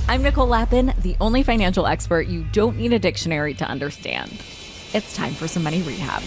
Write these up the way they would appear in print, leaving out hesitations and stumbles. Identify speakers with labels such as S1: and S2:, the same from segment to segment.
S1: I'm Nicole Lappin, the only financial expert you don't need a dictionary to understand. It's time for some money rehab.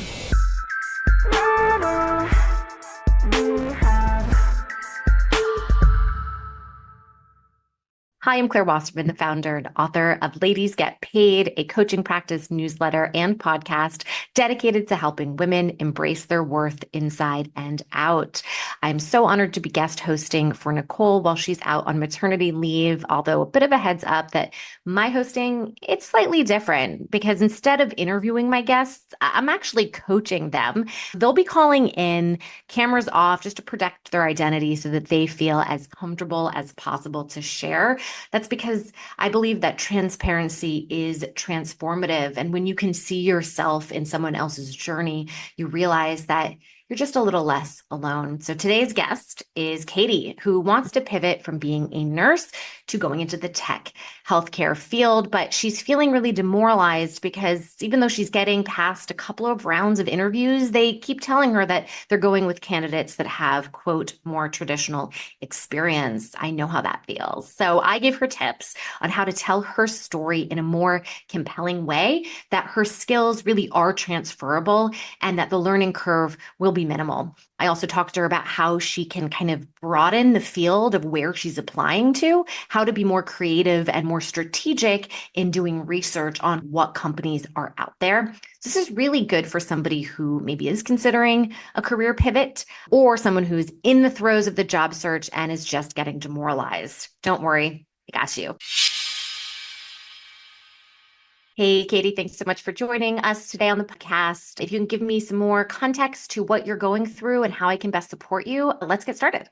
S2: Hi, I'm Claire Wasserman, the founder and author of Ladies Get Paid, a coaching practice newsletter and podcast dedicated to helping women embrace their worth inside and out. I'm so honored to be guest hosting for Nicole while she's out on maternity leave, although a bit of a heads up that my hosting, it's slightly different because instead of interviewing my guests, I'm actually coaching them. They'll be calling in, cameras off, just to protect their identity so that they feel as comfortable as possible to share. That's because I believe that transparency is transformative. And when you can see yourself in someone else's journey, you realize that you're just a little less alone. So today's guest is Katie, who wants to pivot from being a nurse to going into the tech healthcare field, but she's feeling really demoralized because even though she's getting past a couple of rounds of interviews, they keep telling her that they're going with candidates that have, quote, more traditional experience. I know how that feels. So I gave her tips on how to tell her story in a more compelling way, that her skills really are transferable and that the learning curve will be minimal. I also talked to her about how she can kind of broaden the field of where she's applying to, how to be more creative and more strategic in doing research on what companies are out there. This is really good for somebody who maybe is considering a career pivot or someone who's in the throes of the job search and is just getting demoralized. Don't worry, I got you. Hey, Katie, thanks so much for joining us today on the podcast. If you can give me some more context to what you're going through and how I can best support you, let's get started.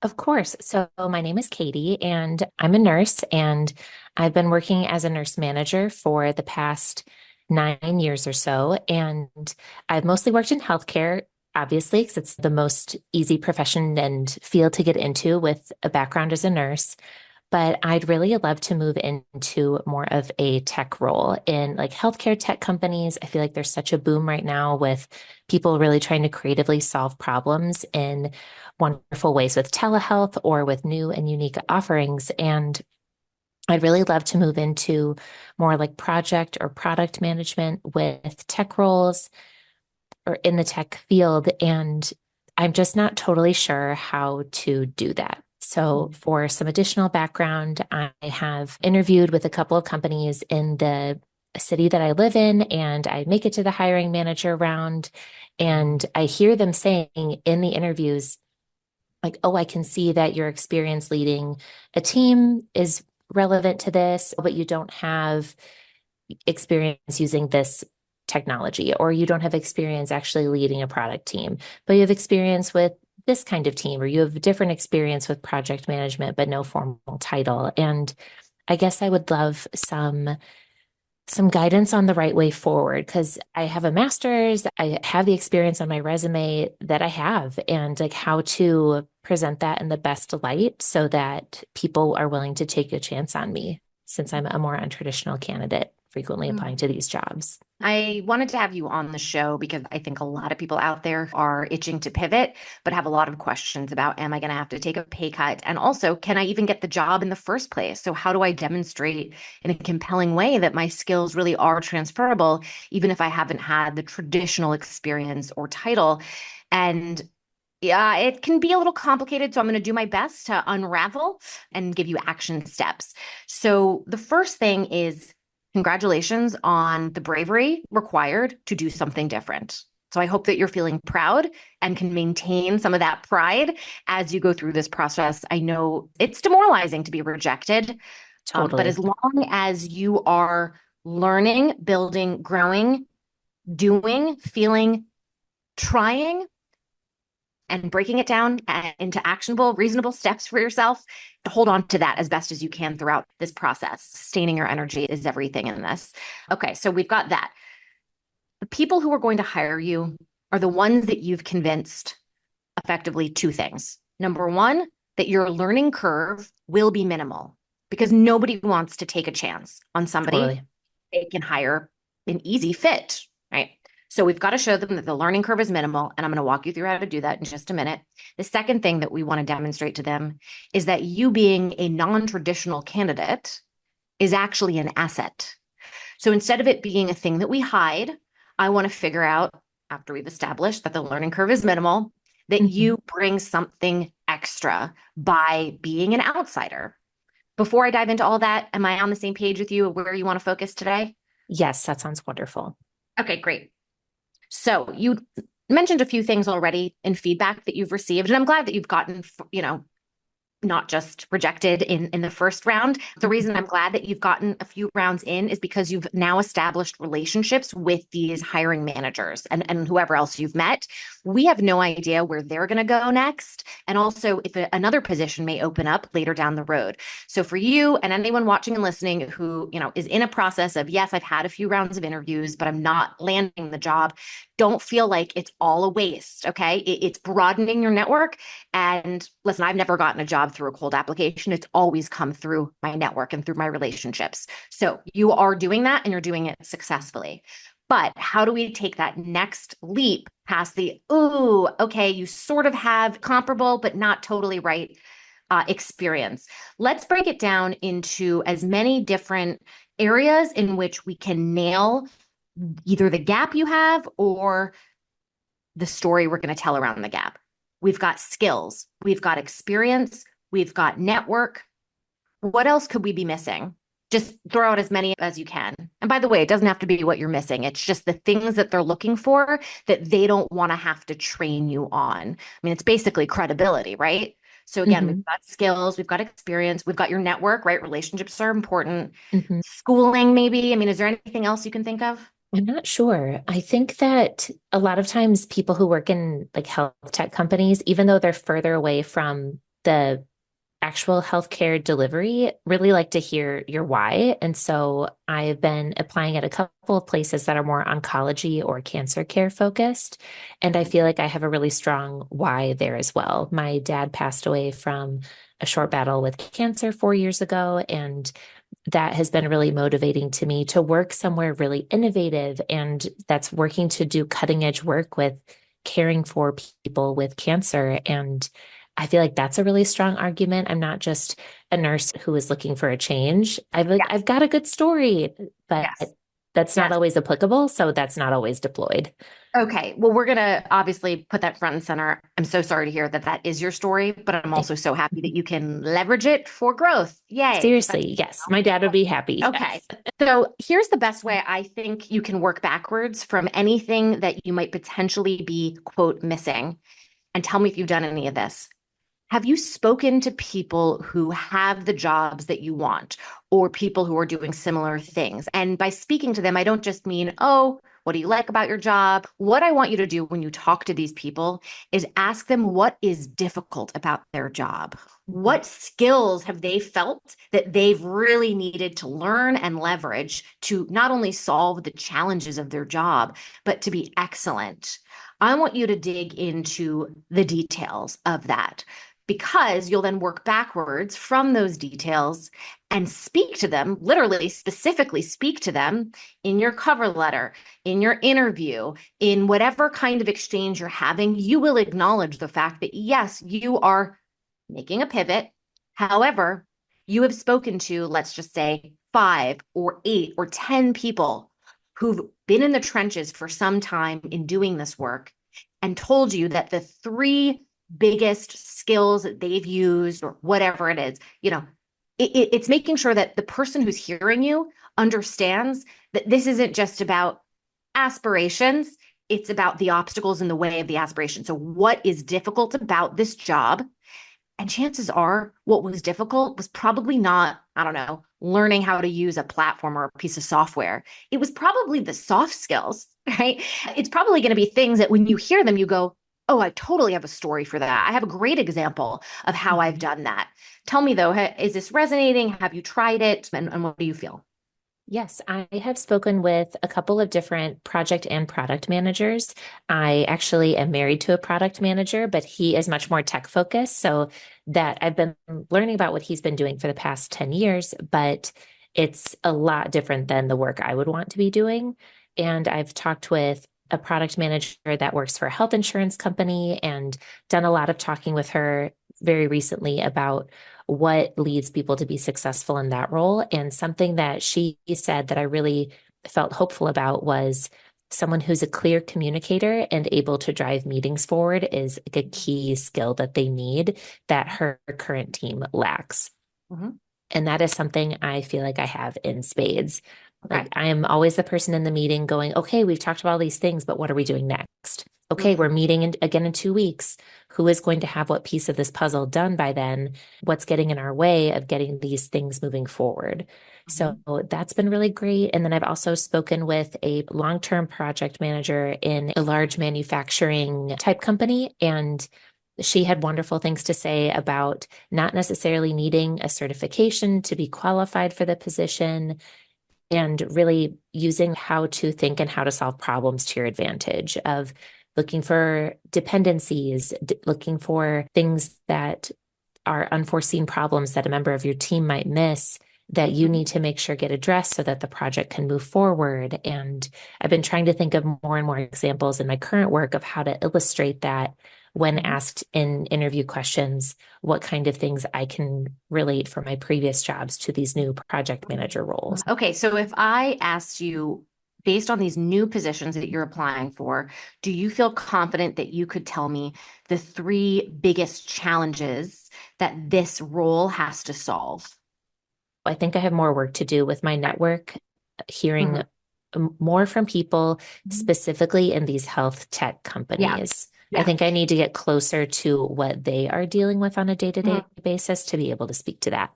S3: Of course. So my name is Katie and I'm a nurse, and I've been working as a nurse manager for the past 9 years or so. And I've mostly worked in healthcare, obviously, because it's the most easy profession and field to get into with a background as a nurse. But I'd really love to move into more of a tech role in like healthcare tech companies. I feel like there's such a boom right now with people really trying to creatively solve problems in wonderful ways with telehealth or with new and unique offerings. And I'd really love to move into more like project or product management with tech roles or in the tech field. And I'm just not totally sure how to do that. So, for some additional background, I have interviewed with a couple of companies in the city that I live in, and I make it to the hiring manager round. And I hear them saying in the interviews, like, oh, I can see that your experience leading a team is relevant to this, but you don't have experience using this technology, or you don't have experience actually leading a product team, but you have experience with this kind of team, or you have a different experience with project management, but no formal title. And I guess I would love some guidance on the right way forward, because I have a master's, I have the experience on my resume that I have, and like how to present that in the best light so that people are willing to take a chance on me, since I'm a more untraditional candidate frequently applying to these jobs.
S2: I wanted to have you on the show because I think a lot of people out there are itching to pivot, but have a lot of questions about, am I going to have to take a pay cut? And also, can I even get the job in the first place? So how do I demonstrate in a compelling way that my skills really are transferable, even if I haven't had the traditional experience or title? And yeah, it can be a little complicated. So I'm going to do my best to unravel and give you action steps. So the first thing is, congratulations on the bravery required to do something different. So I hope that you're feeling proud and can maintain some of that pride as you go through this process. I know it's demoralizing to be rejected, but
S3: Totally.
S2: as long as you are learning, building, growing, doing, feeling, trying, and breaking it down into actionable, reasonable steps for yourself, hold on to that as best as you can throughout this process. Sustaining your energy is everything in this. Okay, so we've got that. The people who are going to hire you are the ones that you've convinced effectively two things. Number one, that your learning curve will be minimal because nobody wants to take a chance on somebody
S3: Totally.
S2: they can hire an easy fit, right? So we've got to show them that the learning curve is minimal, and I'm going to walk you through how to do that in just a minute. The second thing that we want to demonstrate to them is that you being a non-traditional candidate is actually an asset. So instead of it being a thing that we hide, I want to figure out, after we've established that the learning curve is minimal, that you bring something extra by being an outsider. Before I dive into all that, am I on the same page with you of where you want to focus today?
S3: Yes, that sounds wonderful.
S2: Okay, great. So you mentioned a few things already in feedback that you've received, and I'm glad that you've gotten, not just rejected in the first round. The reason I'm glad that you've gotten a few rounds in is because you've now established relationships with these hiring managers and whoever else you've met. We have no idea where they're going to go next. And also if another position may open up later down the road. So for you and anyone watching and listening who, is in a process of, yes, I've had a few rounds of interviews, but I'm not landing the job, don't feel like it's all a waste. Okay. It's broadening your network. And listen, I've never gotten a job through a cold application. It's always come through my network and through my relationships. So you are doing that and you're doing it successfully. But how do we take that next leap past the, ooh, okay, you sort of have comparable, but not totally right experience? Let's break it down into as many different areas in which we can nail either the gap you have or the story we're going to tell around the gap. We've got skills, we've got experience, we've got network. What else could we be missing? Just throw out as many as you can. And by the way, it doesn't have to be what you're missing. It's just the things that they're looking for that they don't want to have to train you on. I mean, it's basically credibility, right? So again, we've got skills, we've got experience, we've got your network, right? Relationships are important. Schooling, maybe. I mean, is there anything else you can think of?
S3: I'm not sure. I think that a lot of times people who work in like health tech companies, even though they're further away from the actual healthcare delivery, really like to hear your why. And so I've been applying at a couple of places that are more oncology or cancer care focused. And I feel like I have a really strong why there as well. My dad passed away from a short battle with cancer 4 years ago. And that has been really motivating to me to work somewhere really innovative and that's working to do cutting edge work with caring for people with cancer. And I feel like that's a really strong argument. I'm not just a nurse who is looking for a change. I've got a good story, but that's not always applicable. So that's not always deployed.
S2: Okay. Well, we're going to obviously put that front and center. I'm so sorry to hear that that is your story, but I'm also so happy that you can leverage it for growth. Yay.
S3: Seriously. Yes. My dad would be happy.
S2: Okay.
S3: Yes.
S2: So here's the best way I think you can work backwards from anything that you might potentially be, quote, missing. And tell me if you've done any of this. Have you spoken to people who have the jobs that you want or people who are doing similar things? And by speaking to them, I don't just mean, oh, what do you like about your job? What I want you to do when you talk to these people is ask them what is difficult about their job. What skills have they felt that they've really needed to learn and leverage to not only solve the challenges of their job, but to be excellent? I want you to dig into the details of that, because you'll then work backwards from those details and speak to them, literally, specifically speak to them in your cover letter, in your interview, in whatever kind of exchange you're having. You will acknowledge the fact that, yes, you are making a pivot. However, you have spoken to, let's just say, 5 or 8 or 10 people who've been in the trenches for some time in doing this work and told you that the 3 biggest skills that they've used or whatever it is, it's making sure that the person who's hearing you understands that this isn't just about aspirations. It's about the obstacles in the way of the aspiration. So what is difficult about this job? And chances are what was difficult was probably not, I don't know, learning how to use a platform or a piece of software. It was probably the soft skills, right? It's probably going to be things that when you hear them, you go, oh, I totally have a story for that. I have a great example of how I've done that. Tell me though, is this resonating? Have you tried it? And what do you feel?
S3: Yes, I have spoken with a couple of different project and product managers. I actually am married to a product manager, but he is much more tech focused. So that I've been learning about what he's been doing for the past 10 years, but it's a lot different than the work I would want to be doing. And I've talked with a product manager that works for a health insurance company and done a lot of talking with her very recently about what leads people to be successful in that role. And something that she said that I really felt hopeful about was someone who's a clear communicator and able to drive meetings forward is like a key skill that they need that her current team lacks.
S2: Mm-hmm.
S3: And that is something I feel like I have in spades.
S2: Okay.
S3: Like I am always the person in the meeting going, okay, we've talked about all these things, but what are we doing next? Okay, we're meeting again in 2 weeks. Who is going to have what piece of this puzzle done by then? What's getting in our way of getting these things moving forward? So that's been really great. And then I've also spoken with a long-term project manager in a large manufacturing type company, and she had wonderful things to say about not necessarily needing a certification to be qualified for the position and really using how to think and how to solve problems to your advantage of looking for dependencies, looking for things that are unforeseen problems that a member of your team might miss that you need to make sure get addressed so that the project can move forward. And I've been trying to think of more and more examples in my current work of how to illustrate that when asked in interview questions, what kind of things I can relate from my previous jobs to these new project manager roles.
S2: Okay, so if I asked you, based on these new positions that you're applying for, do you feel confident that you could tell me the three biggest challenges that this role has to solve?
S3: I think I have more work to do with my network, hearing more from people specifically in these health tech companies.
S2: Yeah.
S3: I think I need to get closer to what they are dealing with on a day-to-day basis to be able to speak to that.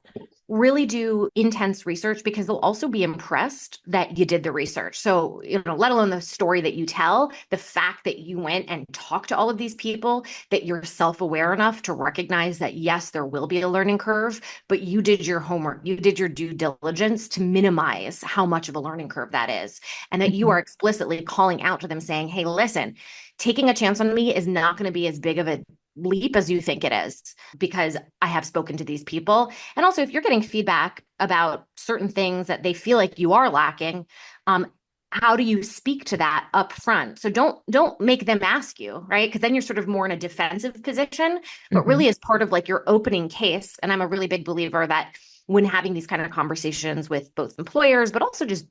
S2: Really do intense research because they'll also be impressed that you did the research. So, let alone the story that you tell, the fact that you went and talked to all of these people, that you're self-aware enough to recognize that, yes, there will be a learning curve, but you did your homework, you did your due diligence to minimize how much of a learning curve that is. And that you are explicitly calling out to them saying, hey, listen, taking a chance on me is not going to be as big of a leap as you think it is because I have spoken to these people. And also, if you're getting feedback about certain things that they feel like you are lacking, how do you speak to that up front? So don't make them ask you, right? Because then you're sort of more in a defensive position, but really as part of like your opening case. And I'm a really big believer that when having these kind of conversations with both employers, but also just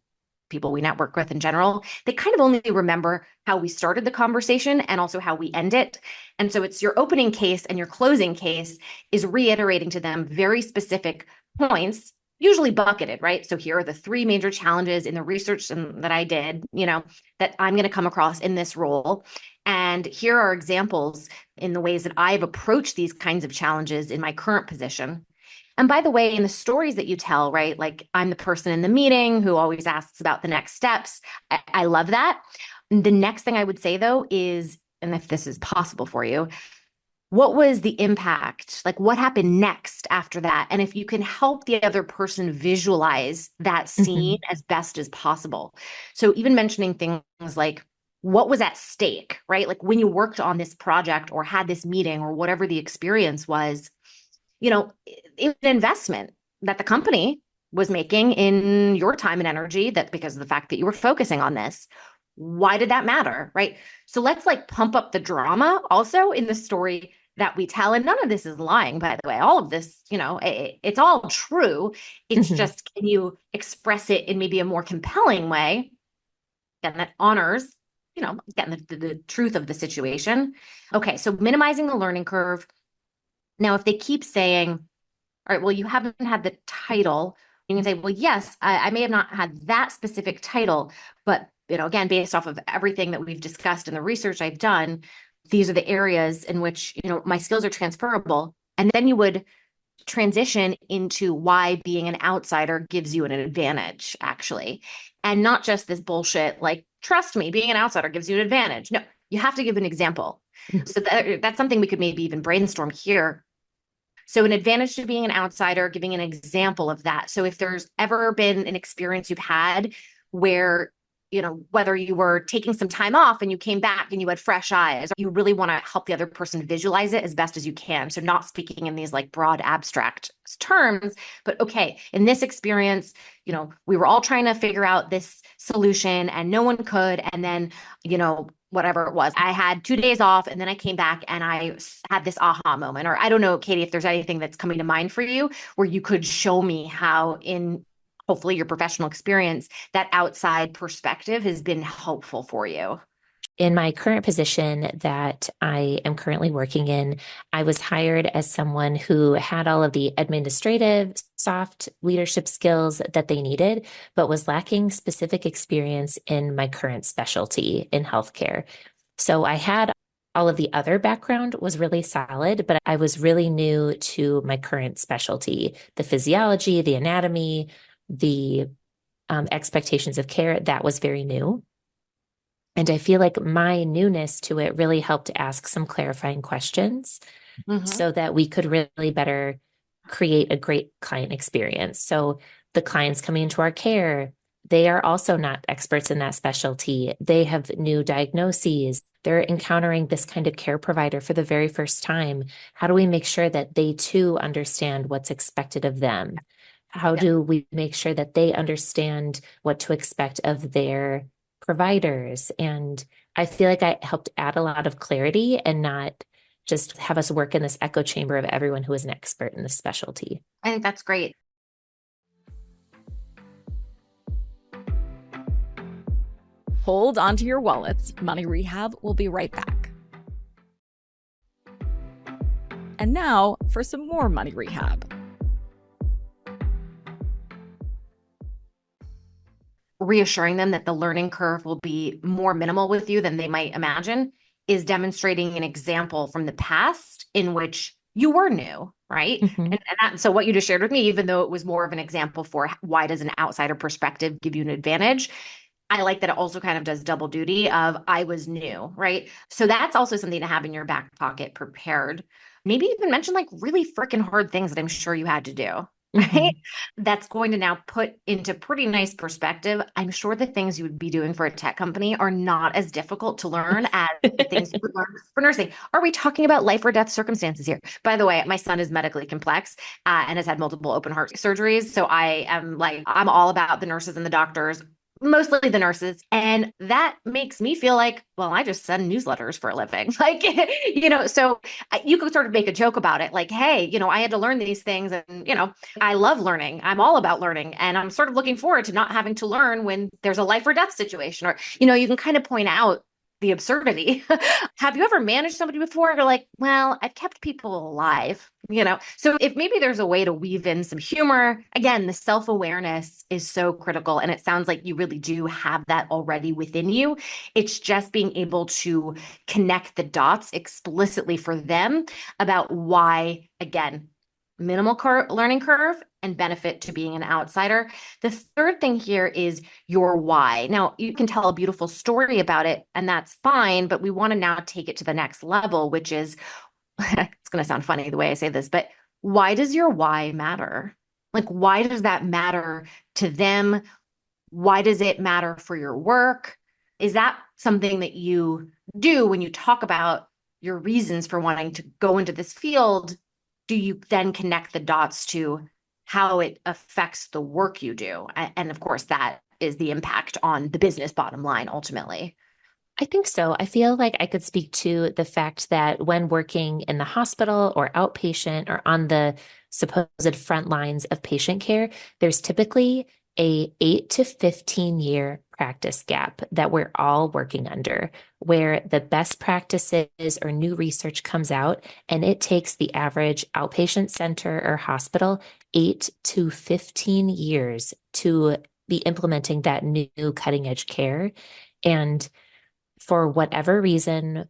S2: people we network with in general, they kind of only remember how we started the conversation and also how we end it. And so it's your opening case and your closing case is reiterating to them very specific points, usually bucketed, right? So here are the three major challenges in the research that I did, that I'm going to come across in this role. And here are examples in the ways that I've approached these kinds of challenges in my current position. And by the way, in the stories that you tell, right, like I'm the person in the meeting who always asks about the next steps. I love that. The next thing I would say, though, is, and if this is possible for you, what was the impact? Like what happened next after that? And if you can help the other person visualize that scene as best as possible. So even mentioning things like, what was at stake, right? Like when you worked on this project or had this meeting or whatever the experience was, it was an investment that the company was making in your time and energy that because of the fact that you were focusing on this. Why did that matter? Right. So let's like pump up the drama also in the story that we tell. And none of this is lying, by the way. All of this, it's all true. It's just, can you express it in maybe a more compelling way and that honors, again, the truth of the situation. Okay. So minimizing the learning curve. Now, if they keep saying, all right, well, you haven't had the title, you can say, well, yes, I may have not had that specific title, but, again, based off of everything that we've discussed and the research I've done, these are the areas in which, my skills are transferable. And then you would transition into why being an outsider gives you an advantage, actually. And not just this bullshit, like, trust me, being an outsider gives you an advantage. No, you have to give an example. So that's something we could maybe even brainstorm here. So an advantage to being an outsider, giving an example of that. So if there's ever been an experience you've had where whether you were taking some time off and you came back and you had fresh eyes, you really want to help the other person visualize it as best as you can. So not speaking in these like broad abstract terms, but okay, in this experience, we were all trying to figure out this solution and no one could. And then, whatever it was, I had 2 days off and then I came back and I had this aha moment. Or I don't know, Katie, if there's anything that's coming to mind for you where you could show me how in hopefully your professional experience, that outside perspective has been helpful for you.
S3: In my current position that I am currently working in, I was hired as someone who had all of the administrative, soft leadership skills that they needed, but was lacking specific experience in my current specialty in healthcare. So I had all of the other background was really solid, but I was really new to my current specialty, the physiology, the anatomy, the expectations of care. That was very new. And I feel like my newness to it really helped to ask some clarifying questions so that we could really better create a great client experience. So the clients coming into our care, they are also not experts in that specialty. They have new diagnoses. They're encountering this kind of care provider for the very first time. How do we make sure that they too understand what's expected of them? How do we make sure that they understand what to expect of their providers? And I feel like I helped add a lot of clarity and not just have us work in this echo chamber of everyone who is an expert in this specialty.
S2: I think that's great.
S1: Hold onto your wallets. Money Rehab will be right back. And now for some more Money Rehab.
S2: Reassuring them that the learning curve will be more minimal with you than they might imagine is demonstrating an example from the past in which you were new, right? So what you just shared with me, even though it was more of an example for why does an outsider perspective give you an advantage, I like that it also kind of does double duty of I was new, right? So that's also something to have in your back pocket prepared. Maybe even mention like really freaking hard things that I'm sure you had to do. Right? That's going to now put into pretty nice perspective. I'm sure the things you would be doing for a tech company are not as difficult to learn as the things you would learn for nursing. Are we talking about life or death circumstances here? By the way, my son is medically complex and has had multiple open heart surgeries. So I'm all about the nurses and the doctors, mostly the nurses. And that makes me feel like, well, I just send newsletters for a living. So you could sort of make a joke about it. Like, hey, I had to learn these things and, I love learning. I'm all about learning. And I'm sort of looking forward to not having to learn when there's a life or death situation. Or, you can kind of point out the absurdity. Have you ever managed somebody before? You're like, well, I've kept people alive, So if maybe there's a way to weave in some humor, again, the self-awareness is so critical. And it sounds like you really do have that already within you. It's just being able to connect the dots explicitly for them about why, again, minimal learning curve and benefit to being an outsider. The third thing here is your why. Now, you can tell a beautiful story about it, and that's fine, but we want to now take it to the next level, which is, it's going to sound funny the way I say this, but why does your why matter? Like, why does that matter to them? Why does it matter for your work? Is that something that you do when you talk about your reasons for wanting to go into this field? Do you then connect the dots to how it affects the work you do? And of course, that is the impact on the business bottom line, ultimately.
S3: I think so. I feel like I could speak to the fact that when working in the hospital or outpatient or on the supposed front lines of patient care, there's typically a 8 to 15 year practice gap that we're all working under, where the best practices or new research comes out, and it takes the average outpatient center or hospital 8 to 15 years to be implementing that new cutting edge care. And for whatever reason,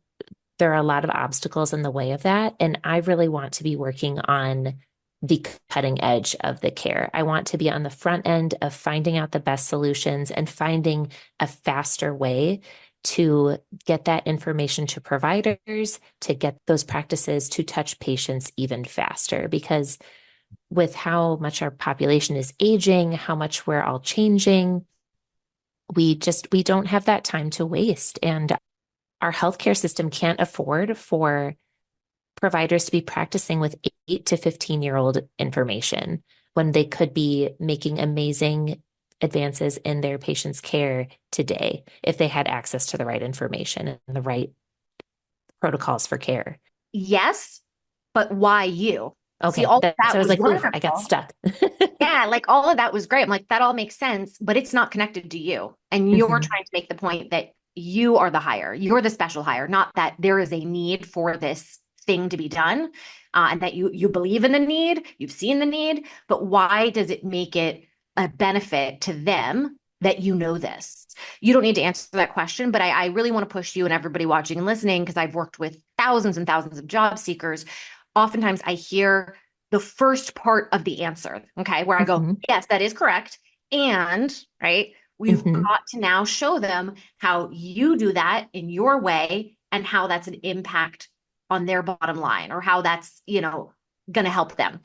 S3: there are a lot of obstacles in the way of that. And I really want to be working on the cutting edge of the care. I want to be on the front end of finding out the best solutions and finding a faster way to get that information to providers, to get those practices to touch patients even faster. Because with how much our population is aging, how much we're all changing, we don't have that time to waste. And our healthcare system can't afford for providers to be practicing with 8 to 15-year-old information when they could be making amazing advances in their patients' care today if they had access to the right information and the right protocols for care.
S2: Yes, but why you? See,
S3: Okay.
S2: all of
S3: So
S2: that
S3: I was
S2: was
S3: like, oof, I got
S2: wonderful.
S3: stuck.
S2: Yeah, like all of that was great. I'm like, that all makes sense, but it's not connected to you. And you're
S3: Mhm.
S2: trying to make the point that you are the hire, you're the special hire, not that there is a need for this thing to be done, and that you believe in the need, you've seen the need, but why does it make it a benefit to them that you know this? You don't need to answer that question, but I really want to push you and everybody watching and listening because I've worked with thousands and thousands of job seekers. Oftentimes I hear the first part of the answer, okay, where I go,
S3: Mhm.
S2: yes, that is correct. And, right, we've
S3: Mhm.
S2: got to now show them how you do that in your way and how that's an impact on their bottom line or how that's, going to help them.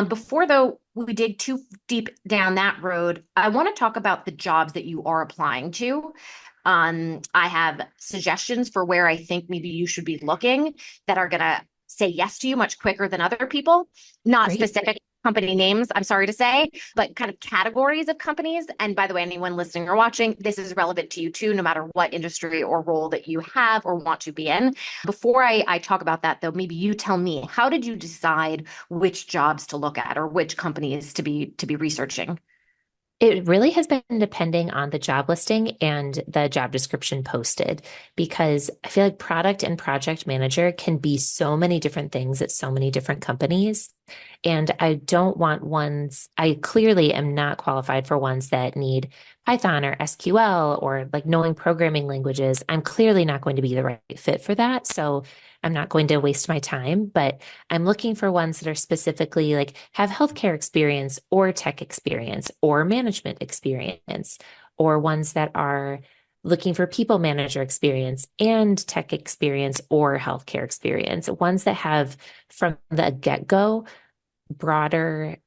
S2: Before, though, we dig too deep down that road, I want to talk about the jobs that you are applying to. I have suggestions for where I think maybe you should be looking that are going to say yes to you much quicker than other people, not
S3: Great.
S2: specific company names, I'm sorry to say, but kind of categories of companies. And by the way, anyone listening or watching, this is relevant to you too, no matter what industry or role that you have or want to be in. Before I talk about that, though, maybe you tell me, how did you decide which jobs to look at or which companies to be researching?
S3: It really has been depending on the job listing and the job description posted because I feel like product and project manager can be so many different things at so many different companies. And I don't want ones, I clearly am not qualified for ones that need Python or SQL or like knowing programming languages. I'm clearly not going to be the right fit for that. So I'm not going to waste my time, but I'm looking for ones that are specifically like have healthcare experience or tech experience or management experience, or ones that are looking for people manager experience and tech experience or healthcare experience, ones that have from the get-go broader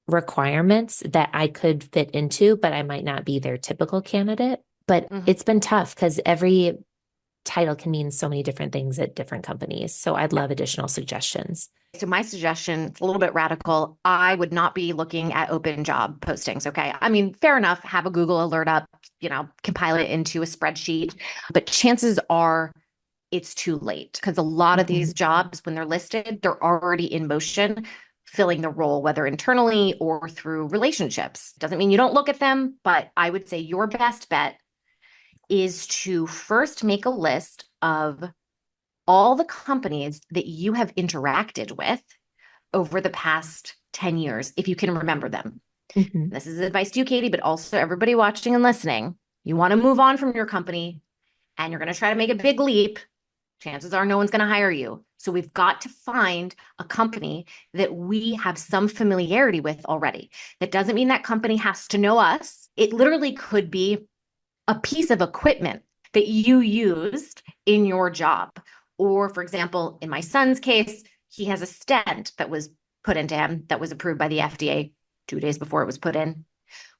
S3: requirements that I could fit into, but I might not be their typical candidate. But
S2: Mhm.
S3: it's been tough because every title can mean so many different things at different companies. So I'd love additional suggestions.
S2: So my suggestion, it's a little bit radical. I would not be looking at open job postings. Okay. I mean, fair enough. Have a Google alert up, compile it into a spreadsheet, but chances are it's too late because a lot of
S3: Mhm.
S2: these jobs, when they're listed, they're already in motion, filling the role, whether internally or through relationships. Doesn't mean you don't look at them, but I would say your best bet is to first make a list of all the companies that you have interacted with over the past 10 years, if you can remember them.
S3: Mhm.
S2: This is advice to you, Katie, but also everybody watching and listening. You want to move on from your company and you're going to try to make a big leap. Chances are no one's going to hire you. So we've got to find a company that we have some familiarity with already. That doesn't mean that company has to know us. It literally could be a piece of equipment that you used in your job. Or, for example, in my son's case, he has a stent that was put into him that was approved by the FDA 2 days before it was put in.
S3: Mhm.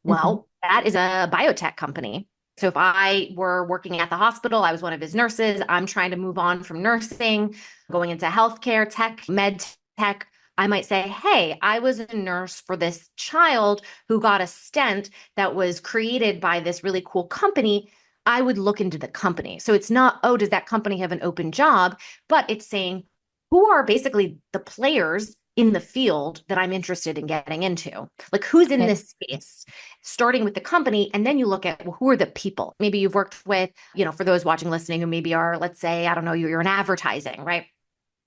S2: Well, that is a biotech company. So if I were working at the hospital, I was one of his nurses, I'm trying to move on from nursing, going into healthcare, tech, med tech. I might say, hey, I was a nurse for this child who got a stent that was created by this really cool company. I would look into the company. So it's not, oh, does that company have an open job? But it's saying, who are basically the players in the field that I'm interested in getting into? Like, who's in
S3: Okay.
S2: this space? Starting with the company, and then you look at, well, who are the people? Maybe you've worked with, for those watching, listening, who maybe are, let's say, I don't know, you're in advertising, right?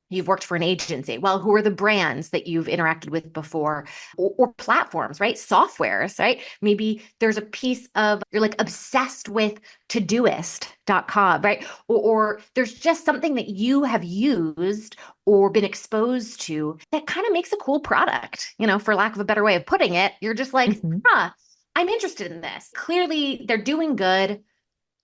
S2: You've worked for an agency. Well, who are the brands that you've interacted with before, or platforms, right? Softwares, right? Maybe there's a piece of, you're like obsessed with Todoist.com, right? Or there's just something that you have used or been exposed to that kind of makes a cool product, for lack of a better way of putting it. You're just like,
S3: Mhm.
S2: I'm interested in this. Clearly, they're doing good.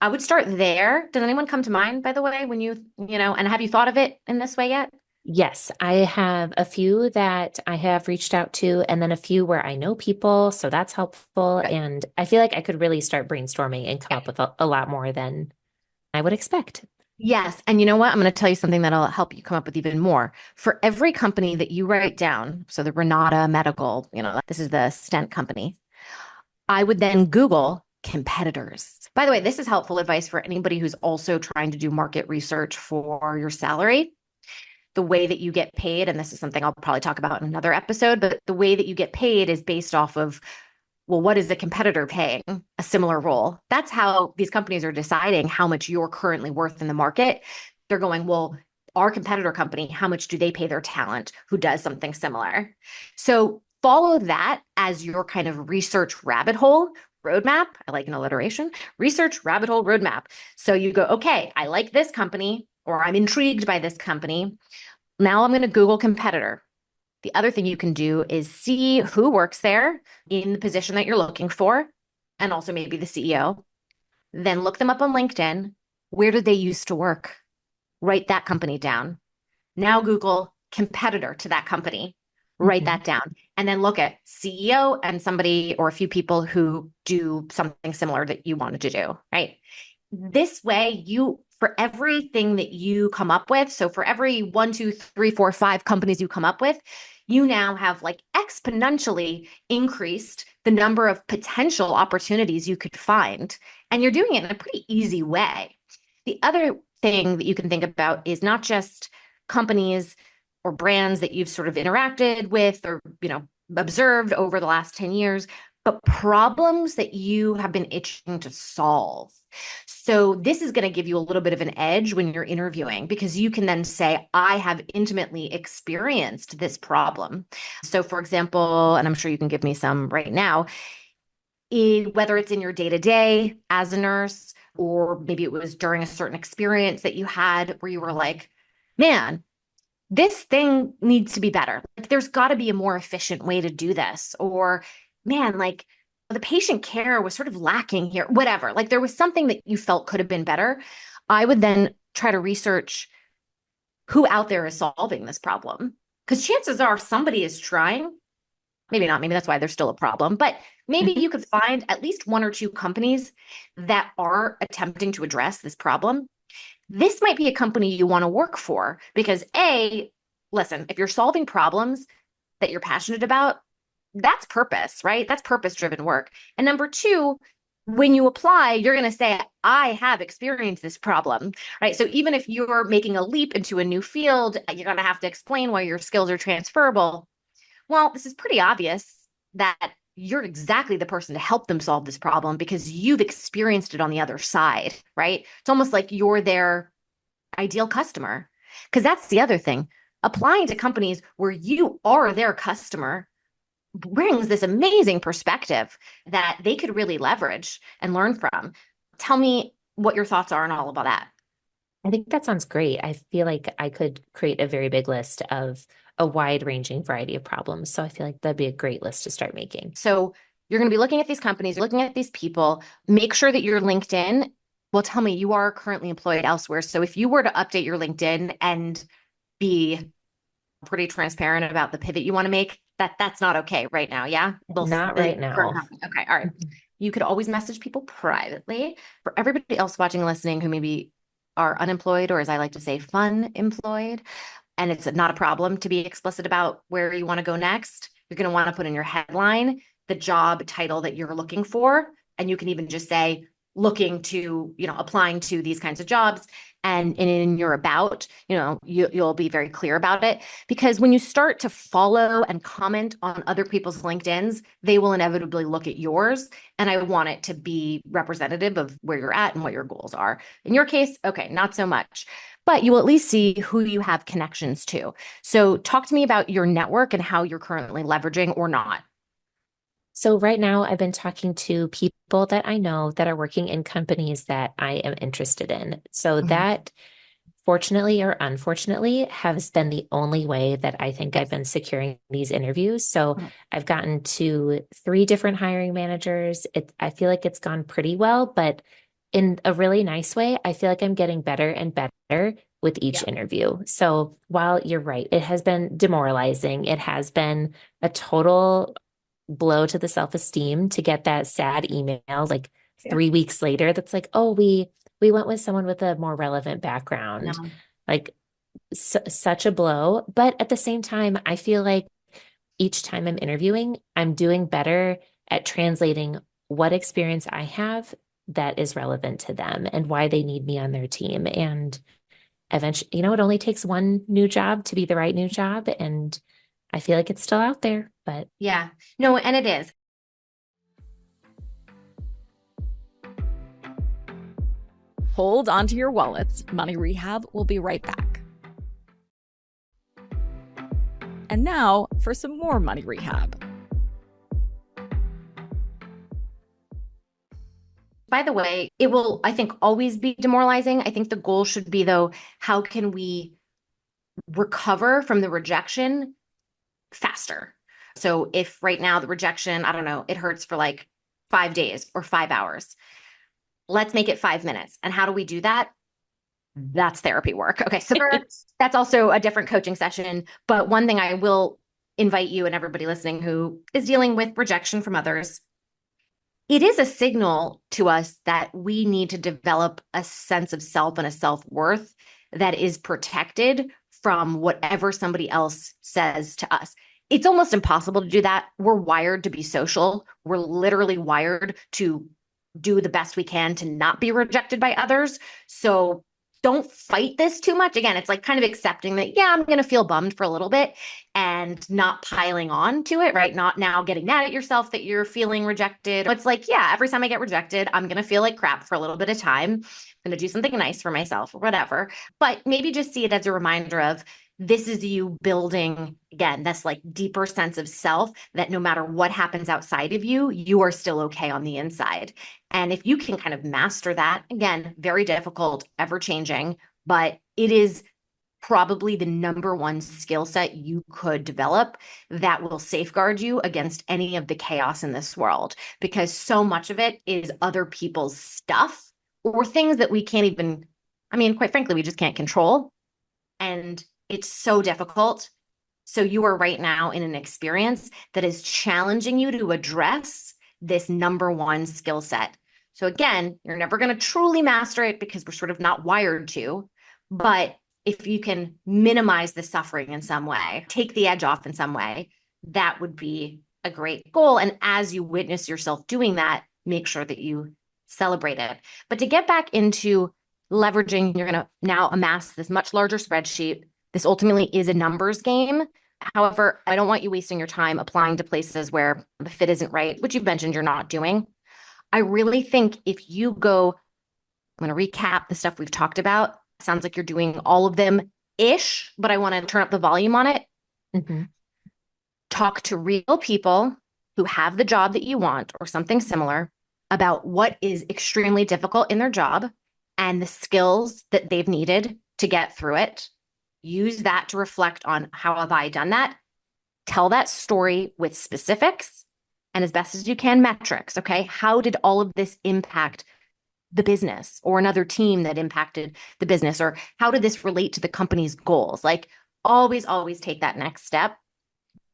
S2: I would start there. Does anyone come to mind, by the way, when and have you thought of it in this way yet?
S3: Yes, I have a few that I have reached out to, and then a few where I know people. So that's helpful.
S2: Good.
S3: And I feel like I could really start brainstorming and come
S2: Yeah.
S3: up with a lot more than I would expect.
S2: Yes. And you know what? I'm going to tell you something that'll help you come up with even more. For every company that you write down, so the Renata Medical, this is the stent company, I would then Google competitors. By the way, this is helpful advice for anybody who's also trying to do market research for your salary. The way that you get paid, and this is something I'll probably talk about in another episode, but the way that you get paid is based off of, well, what is the competitor paying a similar role? That's how these companies are deciding how much you're currently worth in the market. They're going, well, our competitor company, how much do they pay their talent who does something similar? So follow that as your kind of research rabbit hole roadmap. I like an alliteration, research rabbit hole roadmap. So you go, okay, I like this company, or I'm intrigued by this company. Now I'm going to Google competitor. The other thing you can do is see who works there in the position that you're looking for, and also maybe the CEO. Then look them up on LinkedIn. Where did they used to work? Write that company down. Now Google competitor to that company. Write
S3: Mhm.
S2: that down. And then look at CEO and somebody or a few people who do something similar that you wanted to do, right? This way, for everything that you come up with, so for every one, two, three, four, five companies you come up with, you now have like exponentially increased the number of potential opportunities you could find. And you're doing it in a pretty easy way. The other thing that you can think about is not just companies or brands that you've sort of interacted with or, observed over the last 10 years, but problems that you have been itching to solve. So this is going to give you a little bit of an edge when you're interviewing because you can then say, I have intimately experienced this problem. So for example, and I'm sure you can give me some right now, whether it's in your day-to-day as a nurse, or maybe it was during a certain experience that you had where you were like, man, this thing needs to be better. Like, there's got to be a more efficient way to do this. Or, man, like the patient care was sort of lacking here, whatever. Like, there was something that you felt could have been better. I would then try to research who out there is solving this problem. Because chances are somebody is trying. Maybe not. Maybe that's why there's still a problem. But maybe
S3: Mhm.
S2: you could find at least one or two companies that are attempting to address this problem. This might be a company you want to work for because listen, if you're solving problems that you're passionate about, that's purpose, right? That's purpose-driven work. And number two, when you apply, you're going to say, I have experienced this problem, right? So even if you're making a leap into a new field, you're going to have to explain why your skills are transferable. Well, this is pretty obvious that you're exactly the person to help them solve this problem because you've experienced it on the other side, right? It's almost like you're their ideal customer. Because that's the other thing. Applying to companies where you are their customer brings this amazing perspective that they could really leverage and learn from. Tell me what your thoughts are on all about that.
S3: I think that sounds great. I feel like I could create a very big list of a wide-ranging variety of problems. So I feel like that'd be a great list to start making.
S2: So you're going to be looking at these companies, looking at these people. Make sure that your LinkedIn, well, tell me you are currently employed elsewhere. So if you were to update your LinkedIn and be pretty transparent about the pivot you want to make, that's not okay right now. Yeah.
S3: Not
S2: The
S3: right
S2: current
S3: now.
S2: company. Okay. All right.
S3: Mhm.
S2: You could always message people privately. For everybody else watching and listening who maybe are unemployed, or as I like to say, fun employed, and it's not a problem to be explicit about where you want to go next. You're going to want to put in your headline the job title that you're looking for. And you can even just say, looking to, applying to these kinds of jobs. And in your about, you'll be very clear about it. Because when you start to follow and comment on other people's LinkedIn's, they will inevitably look at yours. And I want it to be representative of where you're at and what your goals are. In your case, okay, not so much, but you will at least see who you have connections to. So talk to me about your network and how you're currently leveraging or not.
S3: So right now, I've been talking to people that I know that are working in companies that I am interested in. So
S2: Mhm.
S3: that, fortunately or unfortunately, has been the only way that I think I've
S2: Yes.
S3: been securing these interviews. So
S2: Mhm.
S3: I've gotten to three different hiring managers. I feel like it's gone pretty well, but in a really nice way, I feel like I'm getting better and better with each interview. So while you're right, it has been demoralizing. It has been a total blow to the self-esteem to get that sad email like 3 weeks later that's like, oh, we went with someone with a more relevant background.
S2: No.
S3: Like such a blow. But at the same time, I feel like each time I'm interviewing, I'm doing better at translating what experience I have that is relevant to them and why they need me on their team. And eventually, it only takes one new job to be the right new job. And I feel like it's still out there, but
S2: Yeah, no, and it is.
S1: Hold onto your wallets. Money Rehab will be right back. And now for some more Money Rehab.
S2: By the way, it will, I think, always be demoralizing. I think the goal should be, though, how can we recover from the rejection faster? So if right now the rejection, I don't know, it hurts for like 5 days or 5 hours, let's make it 5 minutes. And how do we do that? That's therapy work. Okay, so that's also a different coaching session. But one thing I will invite you and everybody listening who is dealing with rejection from others, it is a signal to us that we need to develop a sense of self and a self-worth that is protected from whatever somebody else says to us. It's almost impossible to do that. We're wired to be social. We're literally wired to do the best we can to not be rejected by others. So don't fight this too much. Again, it's like kind of accepting that, yeah, I'm going to feel bummed for a little bit and not piling on to it, right? Not now getting mad at yourself that you're feeling rejected. It's like, yeah, every time I get rejected, I'm going to feel like crap for a little bit of time. I'm going to do something nice for myself or whatever. But maybe just see it as a reminder of this is you building, again, this like deeper sense of self that no matter what happens outside of you, you are still okay on the inside. And if you can kind of master that, again, very difficult, ever changing, but it is probably the number one skill set you could develop that will safeguard you against any of the chaos in this world, because so much of it is other people's stuff or things that we can't even, I mean, quite frankly, we just can't control. And it's so difficult. So you are right now in an experience that is challenging you to address this number one skill set. So again, you're never going to truly master it because we're sort of not wired to, but if you can minimize the suffering in some way, take the edge off in some way, that would be a great goal. And as you witness yourself doing that, make sure that you celebrate it. But to get back into leveraging, you're going to now amass this much larger spreadsheet. This ultimately is a numbers game. However, I don't want you wasting your time applying to places where the fit isn't right, which you've mentioned you're not doing. I really think if you go, I'm going to recap the stuff we've talked about. Sounds like you're doing all of them ish, but I want to turn up the volume on it.
S3: mm-hmm.
S2: Talk to real people who have the job that you want or something similar about what is extremely difficult in their job and the skills that they've needed to get through it. Use that to reflect on how have I done that? Tell that story with specifics and as best as you can, metrics. Okay. How did all of this impact the business or another team that impacted the business? Or how did this relate to the company's goals? Like always, always take that next step.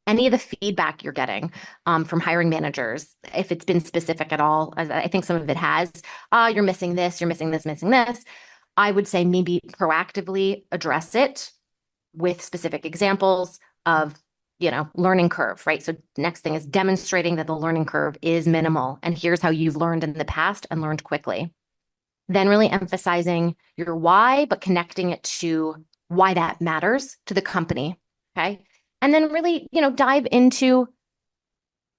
S2: Any of the feedback you're getting from hiring managers, if it's been specific at all, I think some of it has, you're missing this, you're missing this, missing this. I would say maybe proactively address it with specific examples of, learning curve, right? So next thing is demonstrating that the learning curve is minimal. And here's how you've learned in the past and learned quickly. Then really emphasizing your why, but connecting it to why that matters to the company. Okay. And then really, dive into,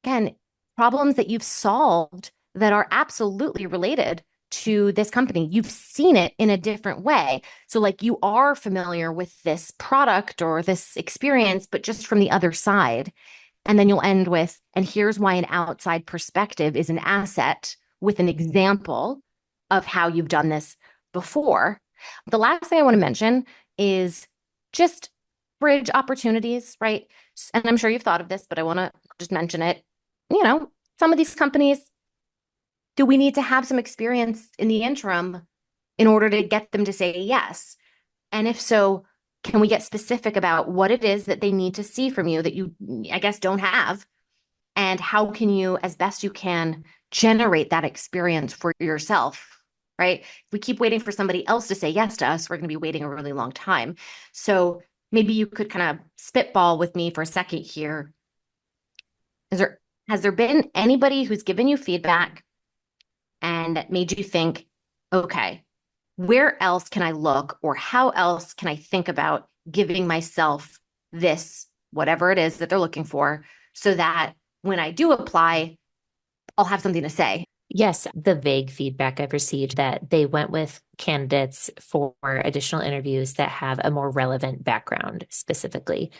S2: again, problems that you've solved that are absolutely related to this company. You've seen it in a different way. So like you are familiar with this product or this experience, but just from the other side. And then you'll end with, and here's why an outside perspective is an asset with an example of how you've done this before. The last thing I want to mention is just bridge opportunities, right? And I'm sure you've thought of this, but I want to just mention it. Some of these companies, do we need to have some experience in the interim in order to get them to say yes? And if so, can we get specific about what it is that they need to see from you that you, I guess, don't have? And how can you, as best you can, generate that experience for yourself, right? If we keep waiting for somebody else to say yes to us, we're going to be waiting a really long time. So maybe you could kind of spitball with me for a second here. Is there, has there been anybody who's given you feedback and that made you think, okay, where else can I look, or how else can I think about giving myself this, whatever it is that they're looking for, so that when I do apply, I'll have something to say?
S3: Yes, the vague feedback I've received that they went with candidates for additional interviews that have a more relevant background specifically.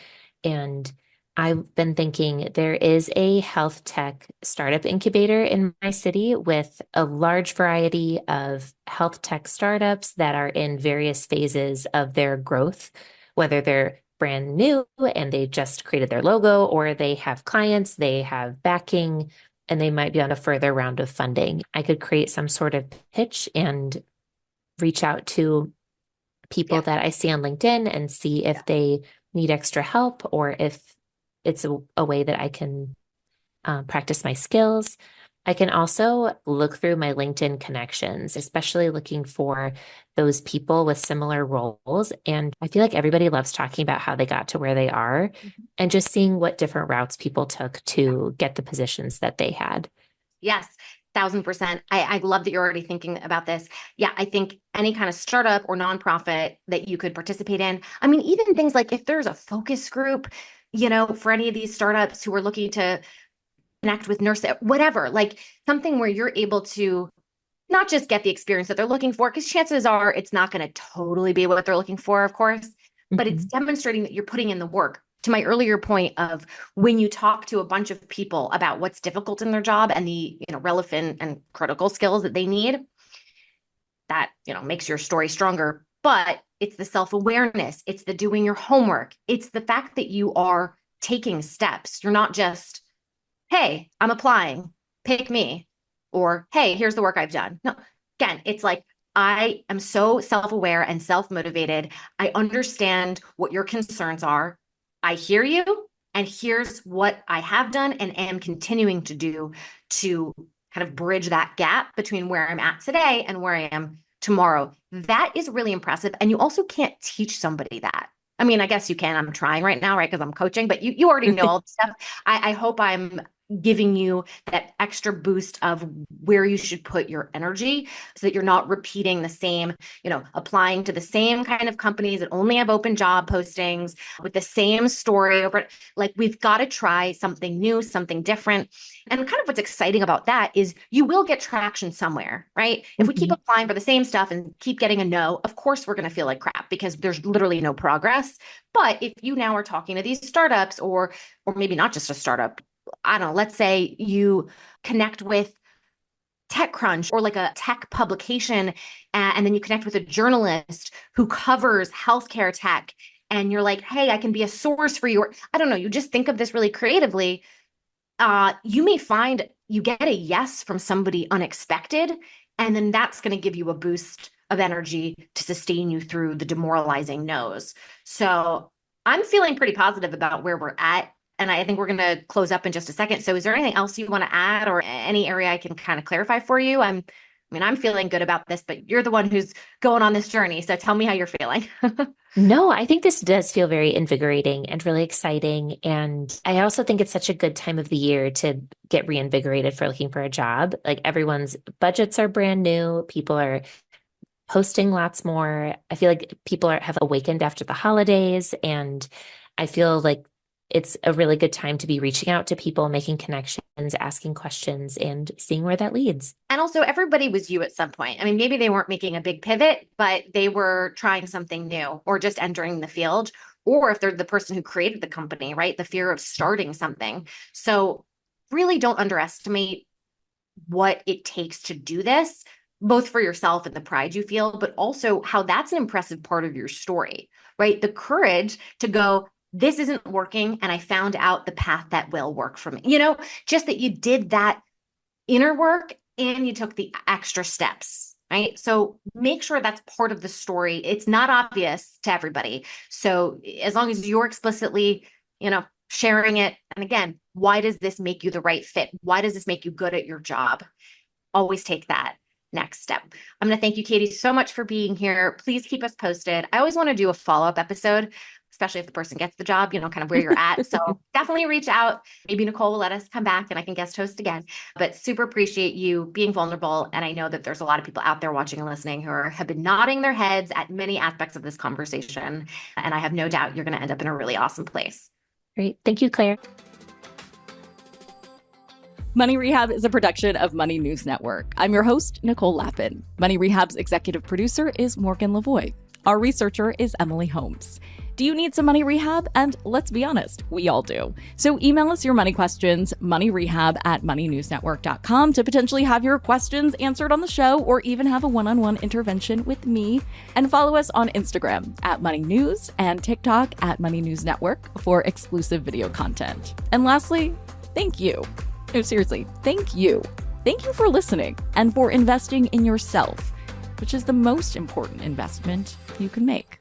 S3: And I've been thinking there is a health tech startup incubator in my city with a large variety of health tech startups that are in various phases of their growth, whether they're brand new and they just created their logo, or they have clients, they have backing, and they might be on a further round of funding. I could create some sort of pitch and reach out to people that I see on LinkedIn and see if they need extra help, or if it's a way that I can practice my skills. I can also look through my LinkedIn connections, especially looking for those people with similar roles. And I feel like everybody loves talking about how they got to where they are, and just seeing what different routes people took to get the positions that they had.
S2: Yes, 1000%. I love that you're already thinking about this. Yeah, I think any kind of startup or nonprofit that you could participate in. I mean, even things like if there's a focus group, for any of these startups who are looking to connect with nurses, whatever, like something where you're able to not just get the experience that they're looking for, because chances are it's not going to totally be what they're looking for, of course, but it's demonstrating that you're putting in the work. To my earlier point of when you talk to a bunch of people about what's difficult in their job and the relevant and critical skills that they need, that makes your story stronger. But it's the self-awareness, it's the doing your homework, it's the fact that you are taking steps. You're not just, hey, I'm applying, pick me, or hey, here's the work I've done. No, again, it's like, I am so self-aware and self-motivated. I understand what your concerns are. I hear you, and here's what I have done and am continuing to do to kind of bridge that gap between where I'm at today and where I am tomorrow. That is really impressive. And you also can't teach somebody that. I mean, I guess you can. I'm trying right now, right? Because I'm coaching, but you already know all the stuff. I hope I'm giving you that extra boost of where you should put your energy so that you're not repeating the same, applying to the same kind of companies that only have open job postings with the same story over. Like, we've got to try something new, something different. And kind of what's exciting about that is you will get traction somewhere, right? If we keep applying for the same stuff and keep getting a no, of course we're going to feel like crap because there's literally no progress. But if you now are talking to these startups, or maybe not just a startup, I don't know, let's say you connect with TechCrunch or like a tech publication, and then you connect with a journalist who covers healthcare tech, and you're like, hey, I can be a source for you. I don't know, you just think of this really creatively. You may find you get a yes from somebody unexpected, and then that's going to give you a boost of energy to sustain you through the demoralizing no's. So I'm feeling pretty positive about where we're at. And I think we're going to close up in just a second. So is there anything else you want to add, or any area I can kind of clarify for you? I'm feeling good about this, but you're the one who's going on this journey. So tell me how you're feeling.
S3: No, I think this does feel very invigorating and really exciting. And I also think it's such a good time of the year to get reinvigorated for looking for a job. Like, everyone's budgets are brand new. People are posting lots more. I feel like people have awakened after the holidays, and I feel like it's a really good time to be reaching out to people, making connections, asking questions, and seeing where that leads.
S2: And also, everybody was you at some point. I mean, maybe they weren't making a big pivot, but they were trying something new or just entering the field. Or if they're the person who created the company, right? The fear of starting something. So really don't underestimate what it takes to do this, both for yourself and the pride you feel, but also how that's an impressive part of your story, right? The courage to go, this isn't working, and I found out the path that will work for me. Just that you did that inner work and you took the extra steps. right? So make sure that's part of the story. It's not obvious to everybody. So as long as you're explicitly, sharing it. And again, why does this make you the right fit? Why does this make you good at your job? Always take that next step. I'm going to thank you, Katie, so much for being here. Please keep us posted. I always want to do a follow-up episode, especially if the person gets the job, kind of where you're at. So definitely reach out. Maybe Nicole will let us come back and I can guest host again. But super appreciate you being vulnerable. And I know that there's a lot of people out there watching and listening who have been nodding their heads at many aspects of this conversation. And I have no doubt you're going to end up in a really awesome place.
S3: Great. Thank you, Claire.
S1: Money Rehab is a production of Money News Network. I'm your host, Nicole Lappin. Money Rehab's executive producer is Morgan Lavoie. Our researcher is Emily Holmes. Do you need some money rehab? And let's be honest, we all do. So email us your money questions, moneyrehab@moneynewsnetwork.com, to potentially have your questions answered on the show or even have a one-on-one intervention with me. And follow us on Instagram @moneynews and TikTok @moneynewsnetwork for exclusive video content. And lastly, thank you. No, seriously, thank you. Thank you for listening and for investing in yourself, which is the most important investment you can make.